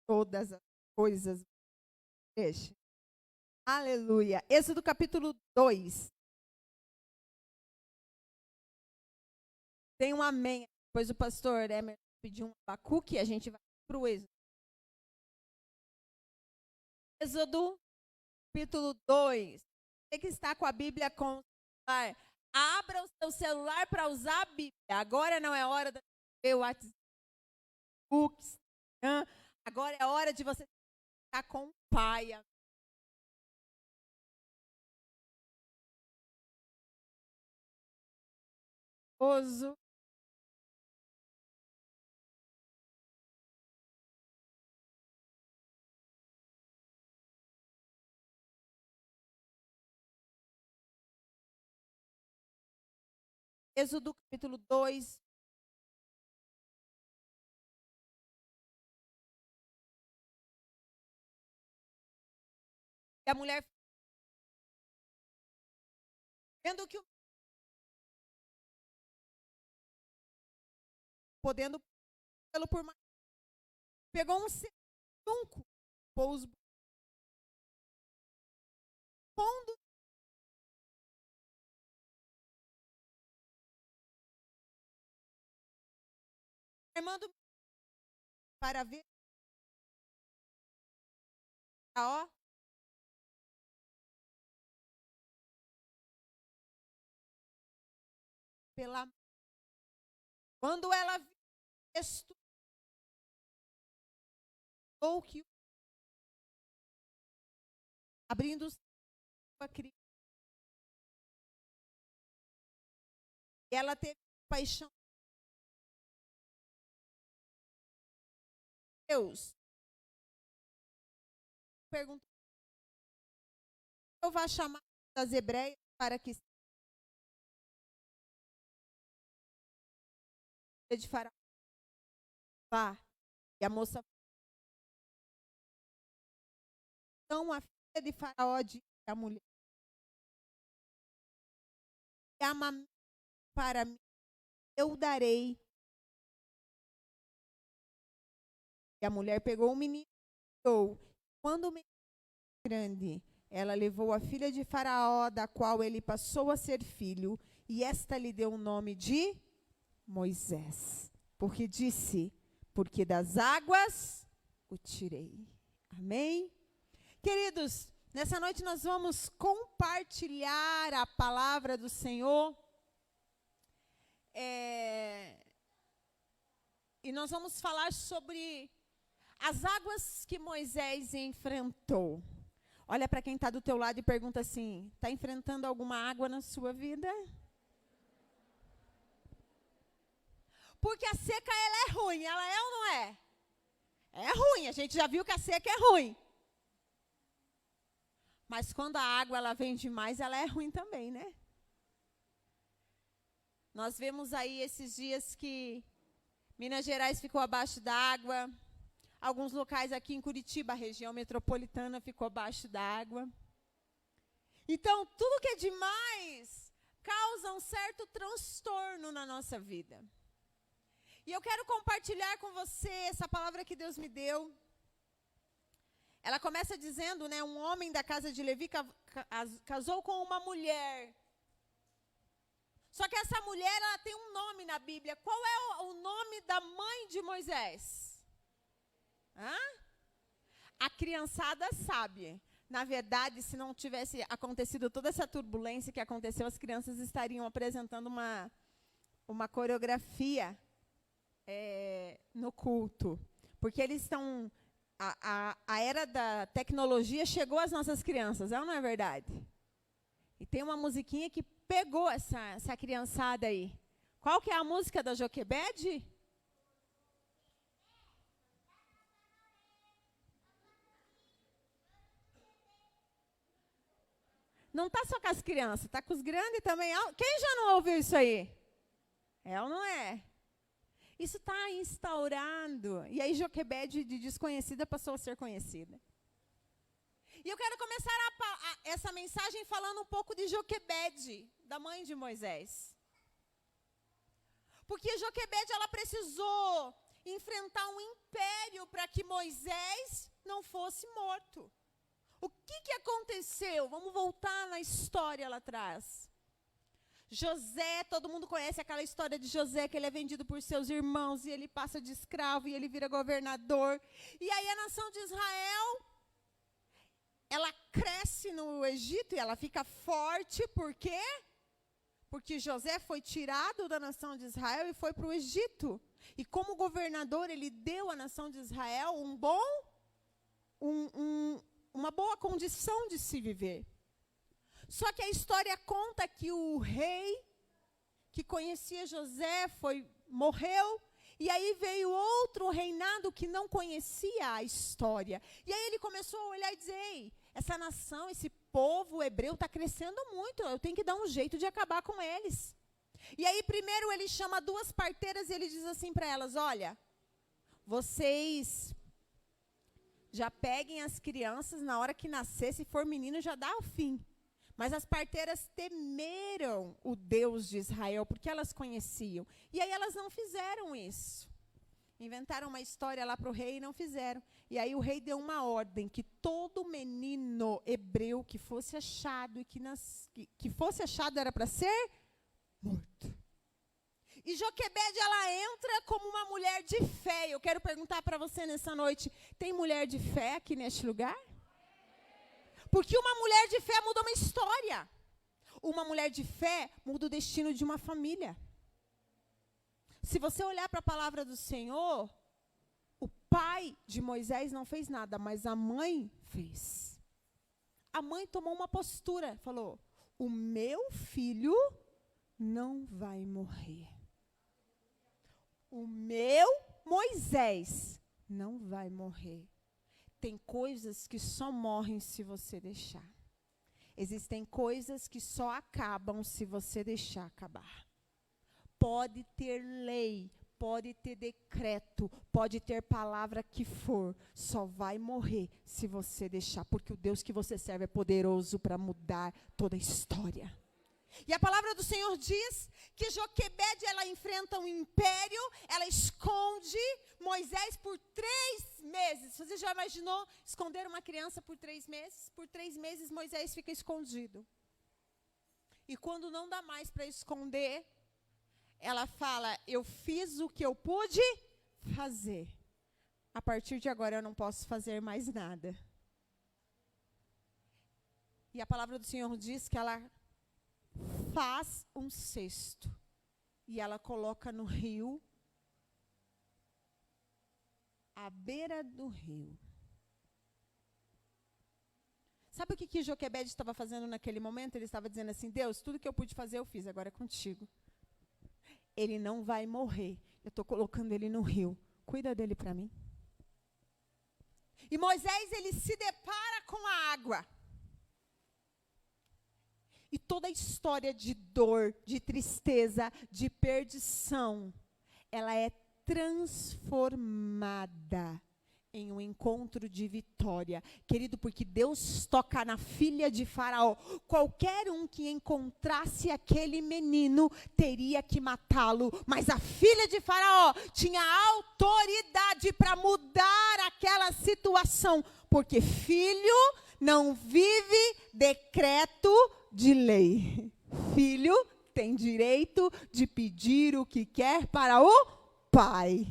todas as coisas. Deixa. Aleluia. Êxodo capítulo 2. Tem um amém. Depois o pastor Emerson pediu um Abacuque e a gente vai para o Êxodo. Êxodo capítulo 2. Você que está com a Bíblia com o celular, abra o seu celular para usar a Bíblia. Agora não é hora de ver o WhatsApp, agora é hora de você ficar com o Pai. Êxodo capítulo 2. E a mulher, vendo que o podendo pelo por mais, pegou um trunco, pôs pondo armando para ver ó pela quando ela viu ou que abrindo a criança, ela teve paixão de Deus. Perguntou: eu vou chamar das hebreias para que de Faraó vá. E a moça, então a filha de Faraó disse à mulher: ama para mim, eu darei. E a mulher pegou o menino e deu. Quando o menino foi grande, ela levou a filha de Faraó, da qual ele passou a ser filho, e esta lhe deu o nome de Moisés, porque disse: porque das águas o tirei. Amém? Queridos, nessa noite nós vamos compartilhar a palavra do Senhor. E nós vamos falar sobre as águas que Moisés enfrentou. Olha para quem está do teu lado e pergunta assim: está enfrentando alguma água na sua vida? Porque a seca, ela é ruim, ela é ou não é? É ruim, a gente já viu que a seca é ruim. Mas quando a água ela vem demais, ela é ruim também, né? Nós vemos aí esses dias que Minas Gerais ficou abaixo d'água. Alguns locais aqui em Curitiba, a região metropolitana, ficou abaixo d'água. Então, tudo que é demais causa um certo transtorno na nossa vida. E eu quero compartilhar com você essa palavra que Deus me deu. Ela começa dizendo, né, um homem da casa de Levi casou com uma mulher. Só que essa mulher, ela tem um nome na Bíblia. Qual é o nome da mãe de Moisés? A criançada sabe. Na verdade, se não tivesse acontecido toda essa turbulência que aconteceu, as crianças estariam apresentando uma coreografia no culto. Porque eles estão... A era da tecnologia chegou às nossas crianças, é ou não é verdade? E tem uma musiquinha que pegou essa criançada aí. Qual que é a música da Joquebede? Não está só com as crianças, está com os grandes também. Quem já não ouviu isso aí? É ou não é? Isso está instaurado. E aí Joquebede, de desconhecida, passou a ser conhecida. E eu quero começar essa mensagem falando um pouco de Joquebede, da mãe de Moisés. Porque Joquebede, ela precisou enfrentar um império para que Moisés não fosse morto. O que aconteceu? Vamos voltar na história lá atrás. José, todo mundo conhece aquela história de José, que ele é vendido por seus irmãos, e ele passa de escravo, e ele vira governador. E aí a nação de Israel, ela cresce no Egito, e ela fica forte, por quê? Porque José foi tirado da nação de Israel e foi para o Egito. E como governador, ele deu à nação de Israel uma boa condição de se viver. Só que a história conta que o rei que conhecia José morreu, e aí veio outro reinado que não conhecia a história. E aí ele começou a olhar e dizer, ei, essa nação, esse povo hebreu está crescendo muito, eu tenho que dar um jeito de acabar com eles. E aí primeiro ele chama 2 parteiras e ele diz assim para elas, olha, vocês já peguem as crianças, na hora que nascer, se for menino já dá o fim. Mas as parteiras temeram o Deus de Israel, porque elas conheciam. E aí elas não fizeram isso. Inventaram uma história lá para o rei e não fizeram. E aí o rei deu uma ordem que todo menino hebreu que fosse achado, que fosse achado era para ser morto. E Joquebede, ela entra como uma mulher de fé. Eu quero perguntar para você nessa noite, tem mulher de fé aqui neste lugar? Porque uma mulher de fé muda uma história. Uma mulher de fé muda o destino de uma família. Se você olhar para a palavra do Senhor, o pai de Moisés não fez nada, mas a mãe fez. A mãe tomou uma postura, falou, o meu filho não vai morrer. O meu Moisés não vai morrer. Tem coisas que só morrem se você deixar. Existem coisas que só acabam se você deixar acabar. Pode ter lei, pode ter decreto, pode ter palavra que for, só vai morrer se você deixar, porque o Deus que você serve é poderoso para mudar toda a história. E a palavra do Senhor diz que Joquebede, ela enfrenta um império, ela esconde Moisés por 3 meses. Você já imaginou esconder uma criança por 3 meses? Por 3 meses Moisés fica escondido. E quando não dá mais para esconder, ela fala, eu fiz o que eu pude fazer. A partir de agora eu não posso fazer mais nada. E a palavra do Senhor diz que ela faz um cesto e ela coloca no rio, à beira do rio. Sabe o que Joquebede estava fazendo naquele momento? Ele estava dizendo assim, Deus, tudo que eu pude fazer eu fiz, agora é contigo. Ele não vai morrer, eu estou colocando ele no rio, cuida dele para mim. E Moisés, ele se depara com a água. E toda a história de dor, de tristeza, de perdição, ela é transformada em um encontro de vitória. Querido, porque Deus toca na filha de Faraó. Qualquer um que encontrasse aquele menino teria que matá-lo. Mas a filha de Faraó tinha autoridade para mudar aquela situação. Porque filho não vive decreto de lei. Filho tem direito de pedir o que quer para o pai.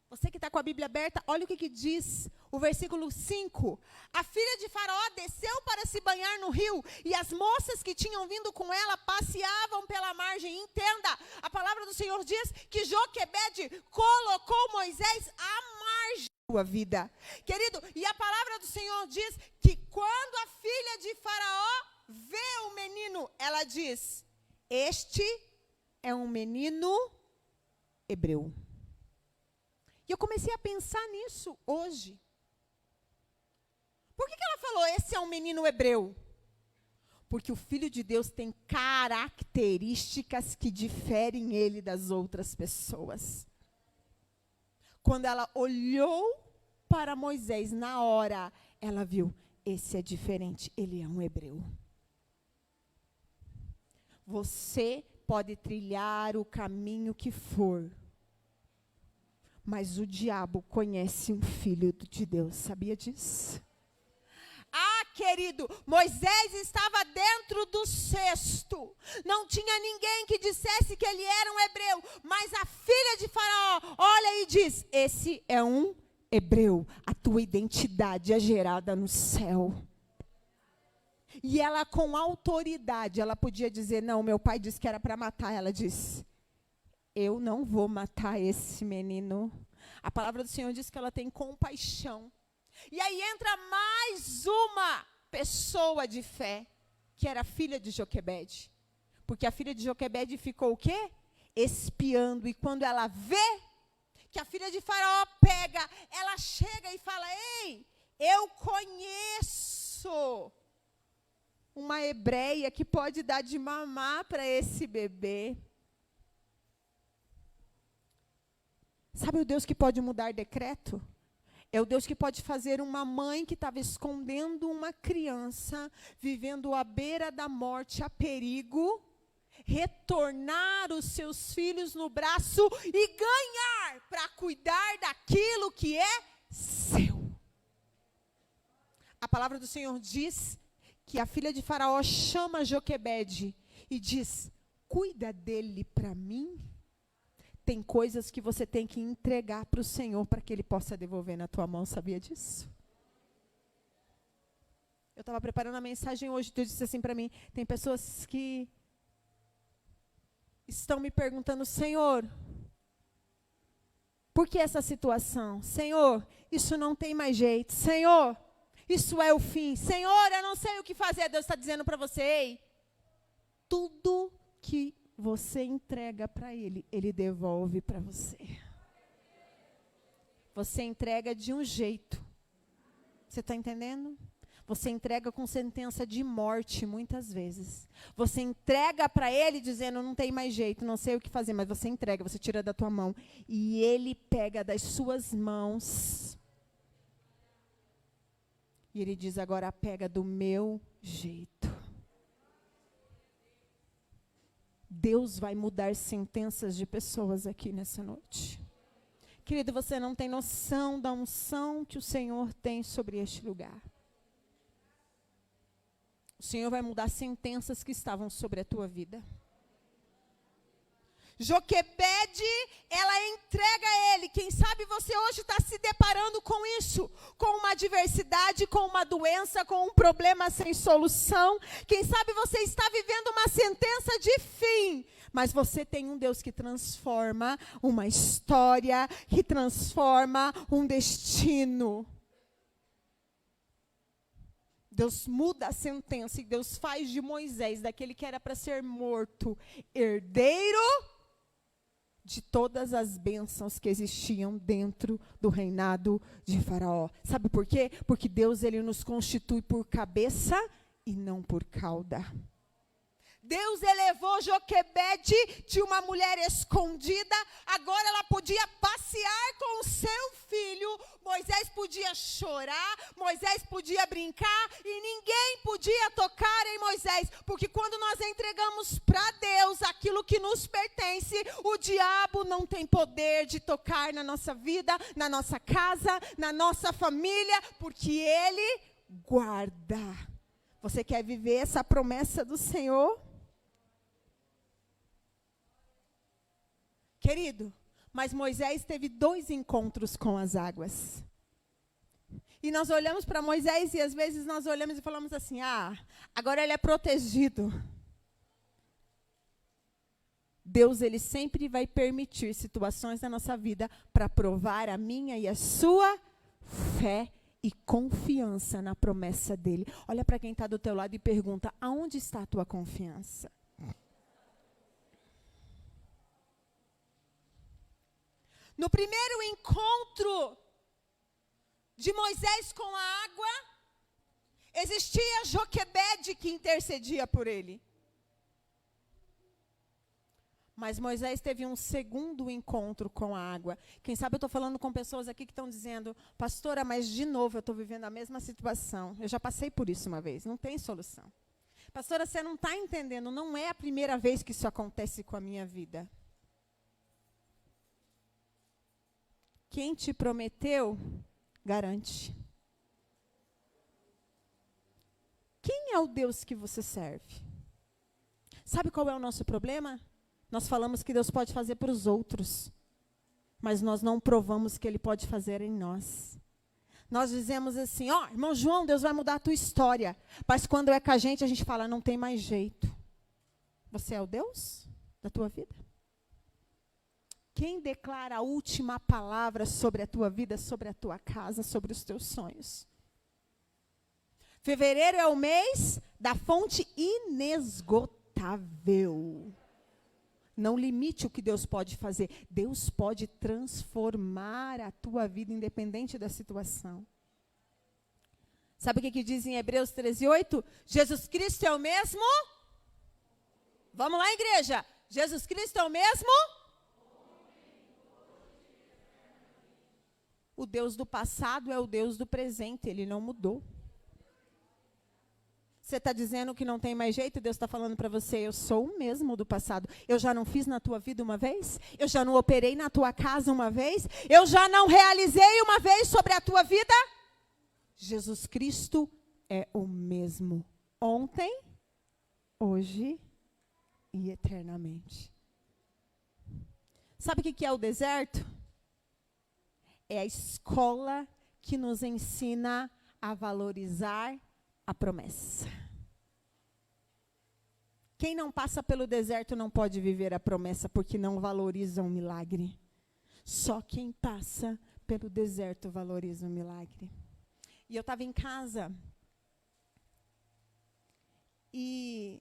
Você que está com a Bíblia aberta, olha o que diz o versículo 5. A filha de Faraó desceu para se banhar no rio, e as moças que tinham vindo com ela passeavam pela margem. Entenda, a palavra do Senhor diz que Joquebede colocou Moisés à margem da sua vida. Querido, e a palavra do Senhor diz que quando a filha de Faraó vê o menino, ela diz, este é um menino hebreu. E eu comecei a pensar nisso hoje. Por que ela falou, esse é um menino hebreu? Porque o Filho de Deus tem características que diferem ele das outras pessoas. Quando ela olhou para Moisés, na hora, ela viu, esse é diferente, ele é um hebreu. Você pode trilhar o caminho que for, Mas o diabo conhece um filho de Deus, sabia disso? Ah, querido, Moisés estava dentro do cesto. Não tinha ninguém que dissesse que ele era um hebreu. Mas a filha de Faraó olha e diz: esse é um hebreu. A tua identidade é gerada no céu. E ela, com autoridade, ela podia dizer: não, meu pai disse que era para matar. Ela disse: eu não vou matar esse menino. A palavra do Senhor diz que ela tem compaixão. E aí entra mais uma pessoa de fé, que era a filha de Joquebede. Porque a filha de Joquebede ficou o quê? Espiando. E quando ela vê que a filha de Faraó pega, ela chega e fala: ei, eu conheço uma hebreia que pode dar de mamar para esse bebê. Sabe o Deus que pode mudar decreto? É o Deus que pode fazer uma mãe que estava escondendo uma criança, vivendo à beira da morte, a perigo, retornar os seus filhos no braço e ganhar para cuidar daquilo que é seu. A palavra do Senhor diz que a filha de Faraó chama Joquebede e diz: cuida dele para mim. Tem coisas que você tem que entregar para o Senhor para que Ele possa devolver na tua mão, sabia disso? Eu estava preparando a mensagem hoje, Deus disse assim para mim: tem pessoas que estão me perguntando: Senhor, por que essa situação? Senhor, isso não tem mais jeito. Senhor, isso é o fim. Senhor, eu não sei o que fazer. Deus está dizendo para você: ei, tudo que você entrega para Ele, Ele devolve para você. Você entrega de um jeito. Você está entendendo? Você entrega com sentença de morte, muitas vezes. Você entrega para Ele dizendo: não tem mais jeito, não sei o que fazer. Mas você entrega, você tira da tua mão. E Ele pega das suas mãos. E Ele diz: agora pega do meu jeito. Deus vai mudar sentenças de pessoas aqui nessa noite. Querido, você não tem noção da unção que o Senhor tem sobre este lugar. O Senhor vai mudar sentenças que estavam sobre a tua vida. Joquebede, ela entrega a ele. Quem sabe você hoje está se deparando com isso, com uma adversidade, com uma doença, com um problema sem solução. Quem sabe você está vivendo uma sentença de fim, mas você tem um Deus que transforma uma história, que transforma um destino. Deus muda a sentença e Deus faz de Moisés, daquele que era para ser morto, herdeiro de todas as bênçãos que existiam dentro do reinado de Faraó. Sabe por quê? Porque Deus, ele nos constitui por cabeça e não por cauda. Deus elevou Joquebede de uma mulher escondida, agora ela podia passear com o seu filho, Moisés podia chorar, Moisés podia brincar e ninguém podia tocar em Moisés, porque quando nós entregamos para Deus aquilo que nos pertence, o diabo não tem poder de tocar na nossa vida, na nossa casa, na nossa família, porque Ele guarda. Você quer viver essa promessa do Senhor? Querido, mas Moisés teve 2 encontros com as águas. E nós olhamos para Moisés e às vezes nós olhamos e falamos assim: agora ele é protegido. Deus, ele sempre vai permitir situações na nossa vida para provar a minha e a sua fé e confiança na promessa dele. Olha para quem está do teu lado e pergunta: aonde está a tua confiança? No primeiro encontro de Moisés com a água, existia Joquebede que intercedia por ele. Mas Moisés teve um segundo encontro com a água. Quem sabe eu estou falando com pessoas aqui que estão dizendo: pastora, mas de novo eu estou vivendo a mesma situação. Eu já passei por isso uma vez, não tem solução. Pastora, você não está entendendo, não é a primeira vez que isso acontece com a minha vida. quem te prometeu, garante. Quem é o Deus que você serve? Sabe qual é o nosso problema? Nós falamos que Deus pode fazer para os outros, mas nós não provamos que Ele pode fazer em nós. Nós dizemos assim, ó, irmão João, Deus vai mudar a tua história. Mas quando é com a gente fala, não tem mais jeito. Você é o Deus da tua vida? Quem declara a última palavra sobre a tua vida, sobre a tua casa, sobre os teus sonhos? Fevereiro é o mês da fonte inesgotável. Não limite o que Deus pode fazer. Deus pode transformar a tua vida, independente da situação. Sabe o que diz em Hebreus 13:8? Jesus Cristo é o mesmo? Vamos lá, igreja. Jesus Cristo é o mesmo? O Deus do passado é o Deus do presente. Ele não mudou. Você está dizendo que não tem mais jeito? Deus está falando para você, eu sou o mesmo do passado. Eu já não fiz na tua vida uma vez? Eu já não operei na tua casa uma vez? Eu já não realizei uma vez sobre a tua vida? Jesus Cristo é o mesmo. Ontem, hoje e eternamente. Sabe o que é o deserto? É a escola que nos ensina a valorizar a promessa. Quem não passa pelo deserto não pode viver a promessa, porque não valoriza o milagre. Só quem passa pelo deserto valoriza o milagre. E eu estava em casa e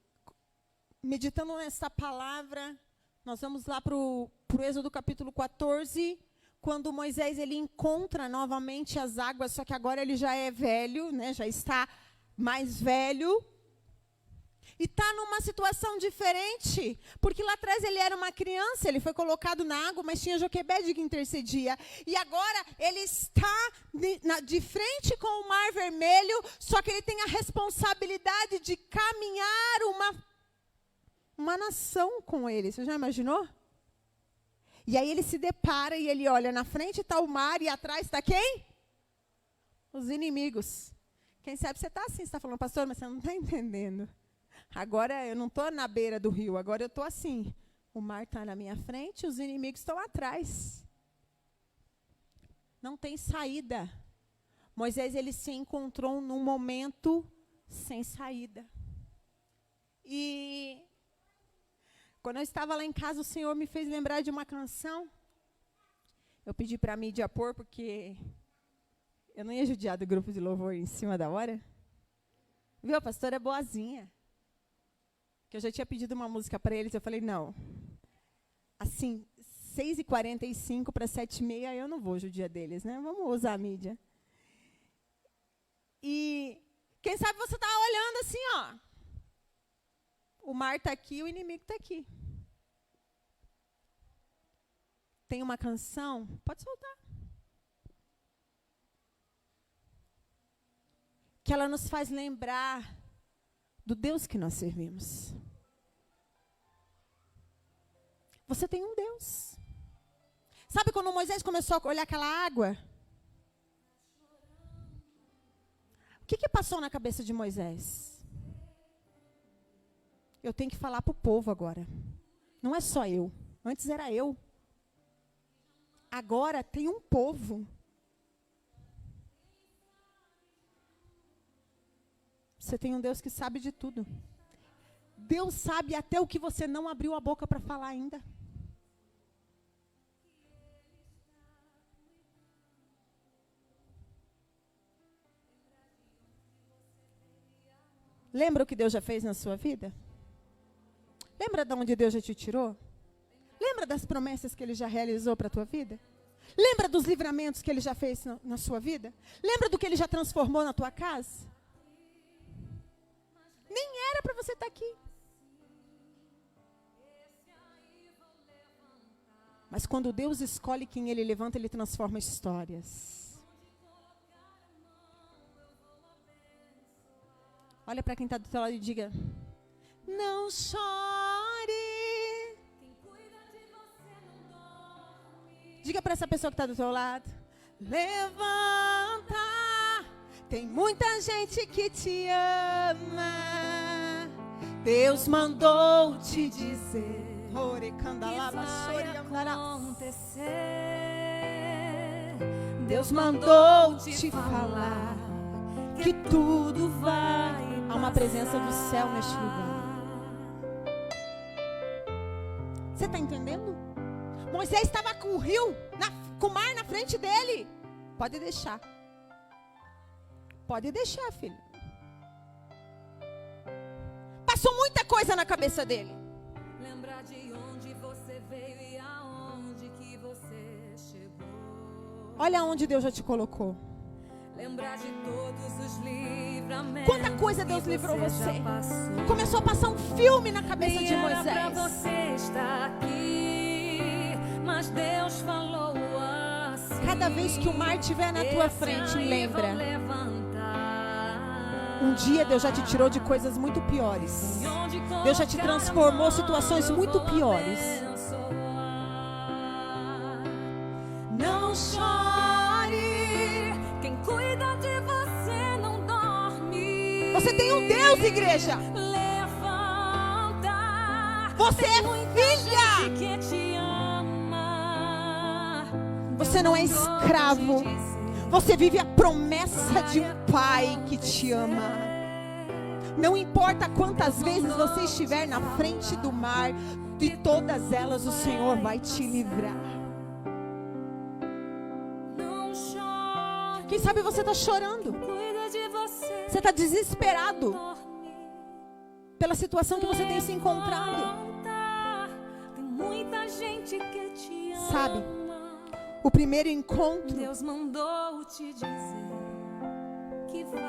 meditando nessa palavra, nós vamos lá para o Êxodo capítulo 14, quando Moisés ele encontra novamente as águas, só que agora ele já é velho, né, já está mais velho, e está numa situação diferente, porque lá atrás ele era uma criança, ele foi colocado na água, mas tinha Joquebede que intercedia, e agora ele está de frente com o Mar Vermelho, só que ele tem a responsabilidade de caminhar uma nação com ele. Você já imaginou? E aí ele se depara e ele olha, na frente está o mar e atrás está quem? Os inimigos. Quem sabe você está assim, você está falando, pastor, mas você não está entendendo. Agora eu não estou na beira do rio, agora eu estou assim. O mar está na minha frente, os inimigos estão atrás. Não tem saída. Moisés ele se encontrou num momento sem saída. E quando eu estava lá em casa, o Senhor me fez lembrar de uma canção. Eu pedi para a mídia pôr, porque eu não ia judiar do grupo de louvor em cima da hora. Viu, a pastora é boazinha. Que eu já tinha pedido uma música para eles, eu falei, não. Assim, 6h45 para 7h30, eu não vou judiar deles, né? Vamos usar a mídia. E quem sabe você está olhando assim, ó. O mar está aqui, o inimigo está aqui. Tem uma canção? Pode soltar. Que ela nos faz lembrar do Deus que nós servimos. Você tem um Deus. Sabe quando Moisés começou a olhar aquela água? O que passou na cabeça de Moisés? Eu tenho que falar para o povo agora. Não é só eu. Antes era eu. Agora tem um povo. Você tem um Deus que sabe de tudo. Deus sabe até o que você não abriu a boca para falar ainda. Lembra o que Deus já fez na sua vida? Lembra de onde Deus já te tirou? Lembra das promessas que Ele já realizou para a tua vida? Lembra dos livramentos que Ele já fez na sua vida? Lembra do que Ele já transformou na tua casa? Nem era para você estar aqui. Mas quando Deus escolhe quem Ele levanta, Ele transforma histórias. Olha para quem está do teu lado e diga: não chore. Diga para essa pessoa que está do seu lado. Levanta, tem muita gente que te ama. Deus mandou te dizer que vai acontecer. Deus mandou te falar que tudo vai. Há uma presença do céu neste lugar. Você está entendendo? Moisés estava com o rio, com o mar na frente dele. Pode deixar. Pode deixar, filho. Passou muita coisa na cabeça dele. Lembrar de onde você veio e aonde que você chegou. Olha onde Deus já te colocou. Lembrar de todos os livramentos. Quanta coisa Deus livrou você. Começou a passar um filme na cabeça de Moisés. Pra você estar aqui, mas Deus falou assim. Cada vez que o mar estiver na tua frente, lembra. Um dia Deus já te tirou de coisas muito piores. Deus já te transformou situações muito piores. Não chore, quem cuida de você não dorme. Você tem um Deus, igreja. Levanta, você é filha. Que te ama. Você não é escravo. Você vive a promessa de um pai que te ama. Não importa quantas vezes você estiver na frente do mar, de todas elas o Senhor vai te livrar. Quem sabe você está chorando. Você está desesperado pela situação que você tem se encontrado. Sabe? O primeiro encontro, Deus mandou te dizer que vai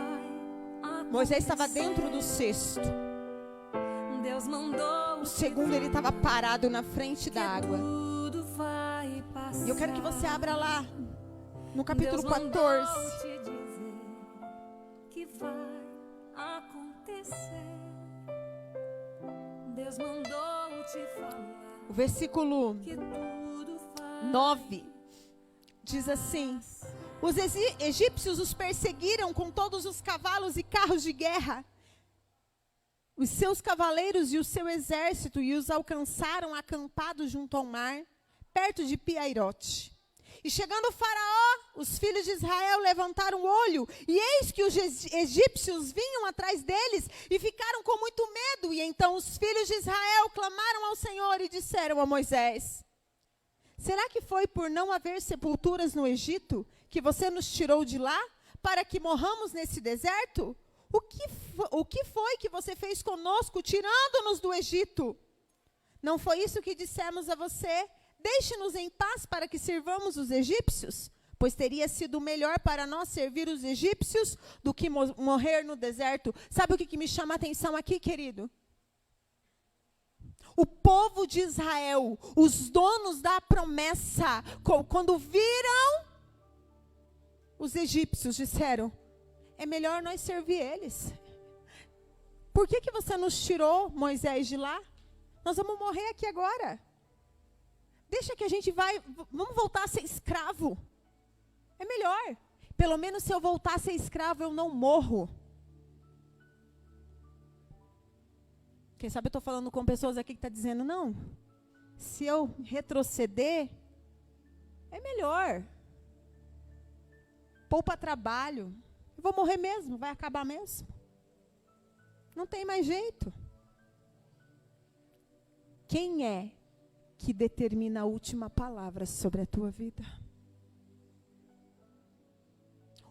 acontecer. Moisés estava dentro do cesto. Deus mandou. O segundo, ele estava parado na frente da água. Tudo vai passar. E eu quero que você abra lá no capítulo Deus 14. te dizer que vai acontecer. Deus mandou te falar. O versículo Que tudo vai 9. Diz assim: os egípcios os perseguiram com todos os cavalos e carros de guerra, os seus cavaleiros e o seu exército, e os alcançaram acampados junto ao mar, perto de Pi-Hahirote. E chegando o Faraó, os filhos de Israel levantaram o olho, e eis que os egípcios vinham atrás deles, e ficaram com muito medo. E então os filhos de Israel clamaram ao Senhor e disseram a Moisés: será que foi por não haver sepulturas no Egito que você nos tirou de lá, para que morramos nesse deserto? O que foi que você fez conosco, tirando-nos do Egito? Não foi isso que dissemos a você? Deixe-nos em paz para que sirvamos os egípcios? Pois teria sido melhor para nós servir os egípcios do que morrer no deserto. Sabe o que me chama a atenção aqui, querido? O povo de Israel, os donos da promessa, quando viram os egípcios, disseram: é melhor nós servir eles. Por que você nos tirou, Moisés, de lá? Nós vamos morrer aqui agora. Deixa que a gente vamos voltar a ser escravo. É melhor. Pelo menos se eu voltar a ser escravo, eu não morro. Quem sabe eu estou falando com pessoas aqui que estão dizendo: não, se eu retroceder, é melhor. Poupa trabalho. Eu vou morrer mesmo, vai acabar mesmo. Não tem mais jeito. Quem é que determina a última palavra sobre a tua vida?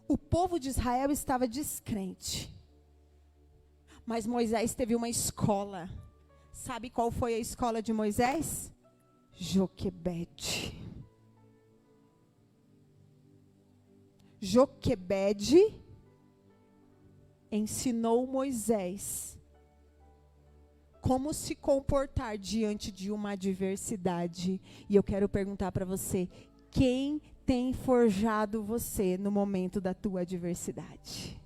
O povo de Israel estava descrente. Mas Moisés teve uma escola. Sabe qual foi a escola de Moisés? Joquebede. Joquebede ensinou Moisés como se comportar diante de uma adversidade. E eu quero perguntar para você: quem tem forjado você no momento da tua adversidade?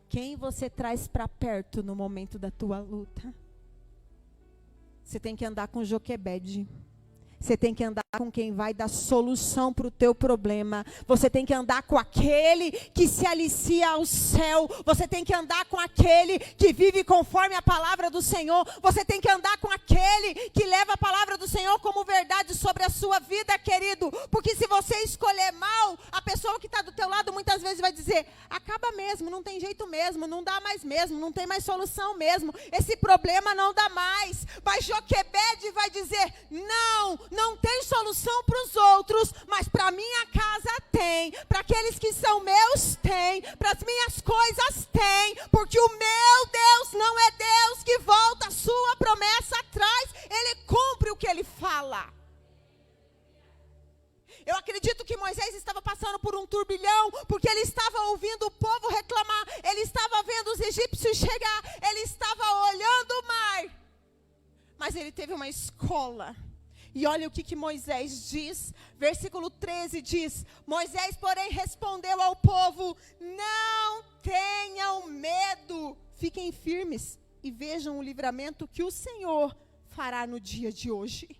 Quem você traz para perto no momento da tua luta? Você tem que andar com Joquebede. Você tem que andar com quem vai dar solução para o teu problema. Você tem que andar com aquele que se alicia ao céu. Você tem que andar com aquele que vive conforme a palavra do Senhor. Você tem que andar com aquele que leva a palavra do Senhor como verdade sobre a sua vida, querido. Porque se você escolher mal, a pessoa que está do teu lado muitas vezes vai dizer, acaba mesmo, não tem jeito mesmo, não dá mais mesmo, não tem mais solução mesmo. Esse problema não dá mais. Mas Joquebede vai dizer, não tem solução para os outros, mas para minha casa tem, para aqueles que são meus tem, para as minhas coisas tem, porque o meu Deus não é Deus que volta a sua promessa atrás, Ele cumpre o que Ele fala. Eu acredito que Moisés estava passando por um turbilhão, porque ele estava ouvindo o povo reclamar, ele estava vendo os egípcios chegar, ele estava olhando o mar. Mas ele teve uma escola. E olha o que Moisés diz. Versículo 13 diz, Moisés, porém, respondeu ao povo, não tenham medo, fiquem firmes e vejam o livramento que o Senhor fará no dia de hoje.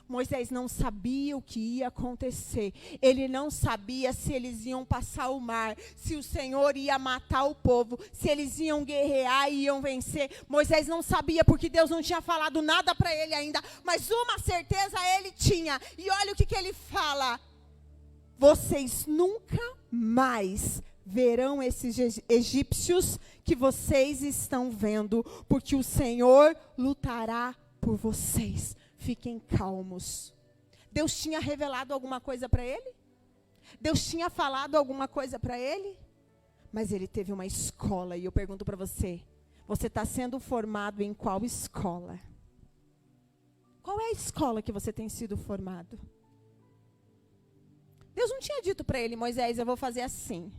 Moisés não sabia o que ia acontecer. Ele não sabia se eles iam passar o mar, se o Senhor ia matar o povo, se eles iam guerrear e iam vencer. Moisés não sabia porque Deus não tinha falado nada para ele ainda. Mas uma certeza ele tinha. E olha o que ele fala. Vocês nunca mais verão esses egípcios que vocês estão vendo, porque o Senhor lutará por vocês. Fiquem calmos. Deus tinha revelado alguma coisa para ele? Deus tinha falado alguma coisa para ele? Mas ele teve uma escola. E eu pergunto para você, você está sendo formado em qual escola? Qual é a escola que você tem sido formado? Deus não tinha dito para ele, Moisés, eu vou fazer assim.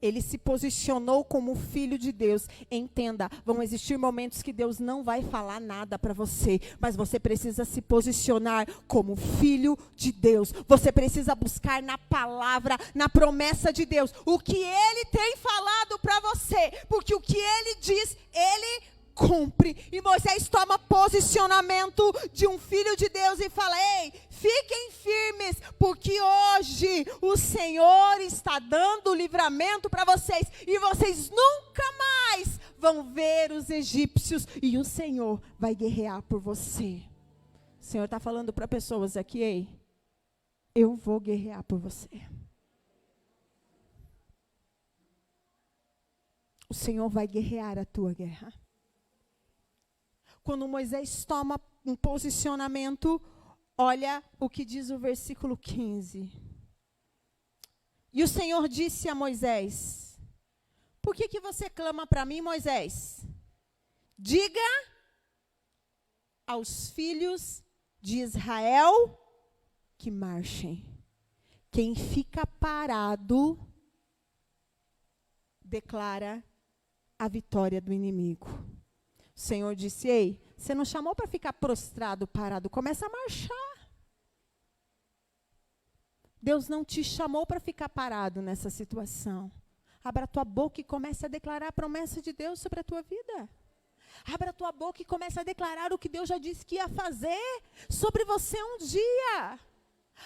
Ele se posicionou como filho de Deus. Entenda, vão existir momentos que Deus não vai falar nada para você, mas você precisa se posicionar como filho de Deus. Você precisa buscar na palavra, na promessa de Deus, o que Ele tem falado para você, porque o que Ele diz, Ele cumpre. E Moisés toma posicionamento de um filho de Deus e fala, ei, fiquem firmes, porque hoje o Senhor está dando livramento para vocês, e vocês nunca mais vão ver os egípcios, e o Senhor vai guerrear por você. O Senhor está falando para pessoas aqui, ei, eu vou guerrear por você. O Senhor vai guerrear a tua guerra. Quando Moisés toma um posicionamento, olha o que diz o versículo 15. E o Senhor disse a Moisés, por que você clama para mim, Moisés? Diga aos filhos de Israel que marchem. Quem fica parado declara a vitória do inimigo. O Senhor disse, ei, você não chamou para ficar prostrado, parado, começa a marchar. Deus não te chamou para ficar parado nessa situação. Abra a tua boca e comece a declarar a promessa de Deus sobre a tua vida. Abra a tua boca e comece a declarar o que Deus já disse que ia fazer sobre você um dia.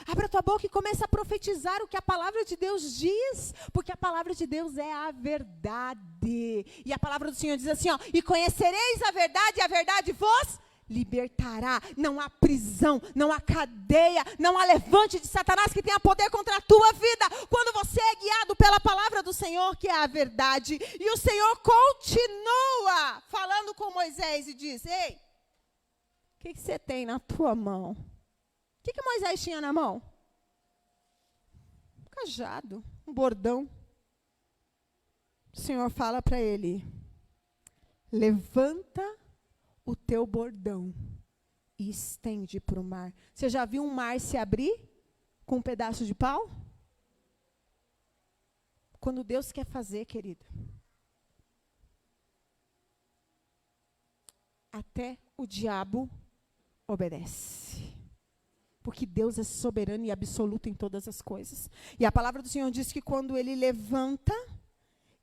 Abra a tua boca e comece a profetizar o que a palavra de Deus diz, porque a palavra de Deus é a verdade. E a palavra do Senhor diz assim, ó, e conhecereis a verdade, e a verdade vos libertará. Não há prisão, não há cadeia, não há levante de Satanás que tenha poder contra a tua vida, quando você é guiado pela palavra do Senhor, que é a verdade. E o Senhor continua falando com Moisés e diz, ei, o que você tem na tua mão? O que Moisés tinha na mão? Um cajado, um bordão. O Senhor fala para ele, levanta o teu bordão e estende para o mar. Você já viu um mar se abrir com um pedaço de pau? Quando Deus quer fazer, querido, até o diabo obedece. Porque Deus é soberano e absoluto em todas as coisas. E a palavra do Senhor diz que quando Ele levanta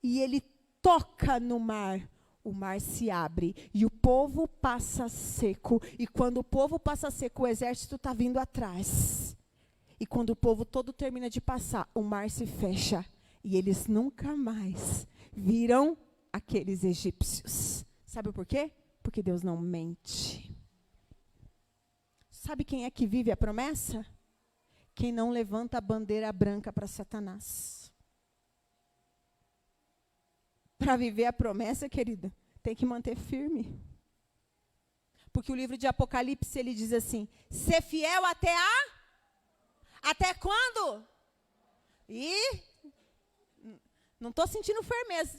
e Ele toca no mar, o mar se abre e o povo passa seco. E quando o povo passa seco, o exército está vindo atrás. E quando o povo todo termina de passar, o mar se fecha. E eles nunca mais viram aqueles egípcios. Sabe por quê? Porque Deus não mente. Sabe quem é que vive a promessa? Quem não levanta a bandeira branca para Satanás. Para viver a promessa, querida, tem que manter firme. Porque o livro de Apocalipse, ele diz assim, ser fiel até quando? E não estou sentindo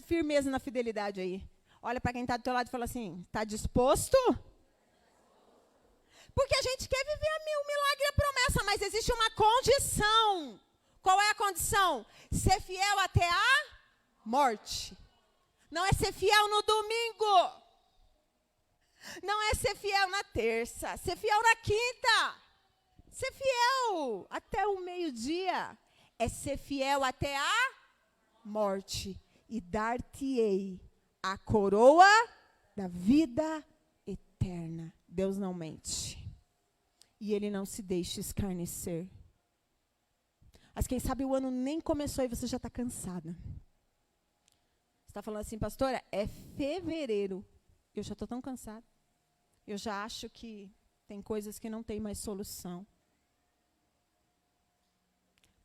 firmeza na fidelidade aí. Olha para quem está do teu lado e fala assim, está disposto? Porque a gente quer viver o milagre e a promessa, mas existe uma condição. Qual é a condição? Ser fiel até a morte. Não é ser fiel no domingo. Não é ser fiel na terça. Ser fiel na quinta. Ser fiel até o meio-dia. É ser fiel até a morte. E dar-te-ei a coroa da vida eterna. Deus não mente. E Ele não se deixa escarnecer. Mas quem sabe o ano nem começou e você já está cansada. Você está falando assim, pastora, é fevereiro. Eu já estou tão cansada. Eu já acho que tem coisas que não tem mais solução.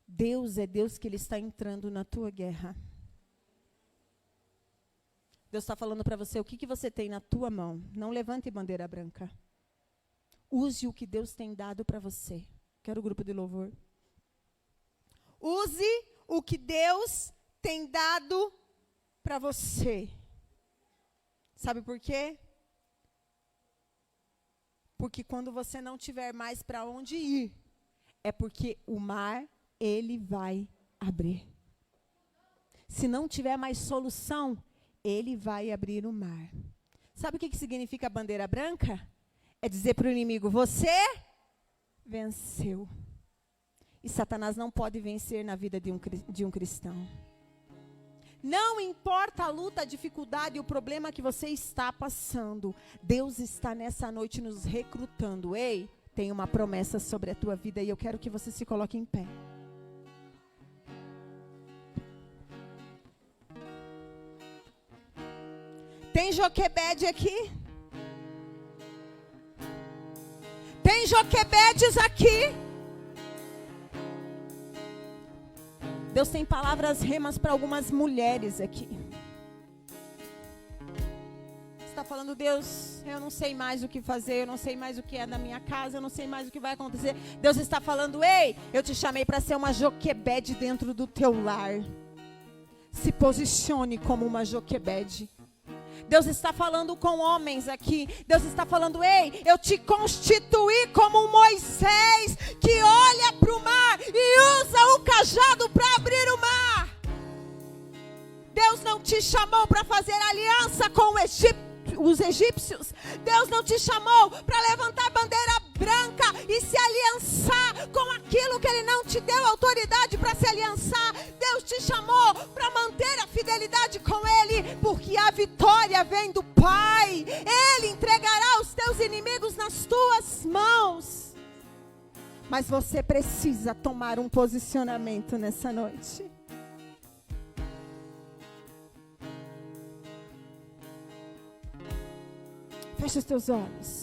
Deus é Deus que Ele está entrando na tua guerra. Deus está falando para você o que você tem na tua mão. Não levante bandeira branca. Use o que Deus tem dado para você. Quero o grupo de louvor. Use o que Deus tem dado para você. Sabe por quê? Porque quando você não tiver mais para onde ir, é porque o mar, ele vai abrir. Se não tiver mais solução, ele vai abrir o mar. Sabe o que significa bandeira branca? É dizer para o inimigo, você venceu. E Satanás não pode vencer na vida de um cristão. Não importa a luta, a dificuldade, o problema que você está passando. Deus está nessa noite nos recrutando. Ei, tem uma promessa sobre a tua vida e eu quero que você se coloque em pé. Tem Joquebede aqui? Tem Joquebedes aqui? Deus tem palavras remas para algumas mulheres aqui. Você está falando, Deus, eu não sei mais o que fazer, eu não sei mais o que é da minha casa, eu não sei mais o que vai acontecer. Deus está falando, ei, eu te chamei para ser uma Joquebede dentro do teu lar. Se posicione como uma Joquebede. Deus está falando com homens aqui. Deus está falando, ei, eu te constituí como um Moisés que olha para o mar e usa o cajado para abrir o mar. Deus não te chamou para fazer aliança com os egípcios. Deus não te chamou para levantar bandeira branca e se aliançar com aquilo que Ele não te deu autoridade para se aliançar. Deus te chamou para manter a fidelidade com Ele, porque a vitória vem do Pai. Ele entregará os teus inimigos nas tuas mãos. Mas você precisa tomar um posicionamento nessa noite. Fecha os teus olhos.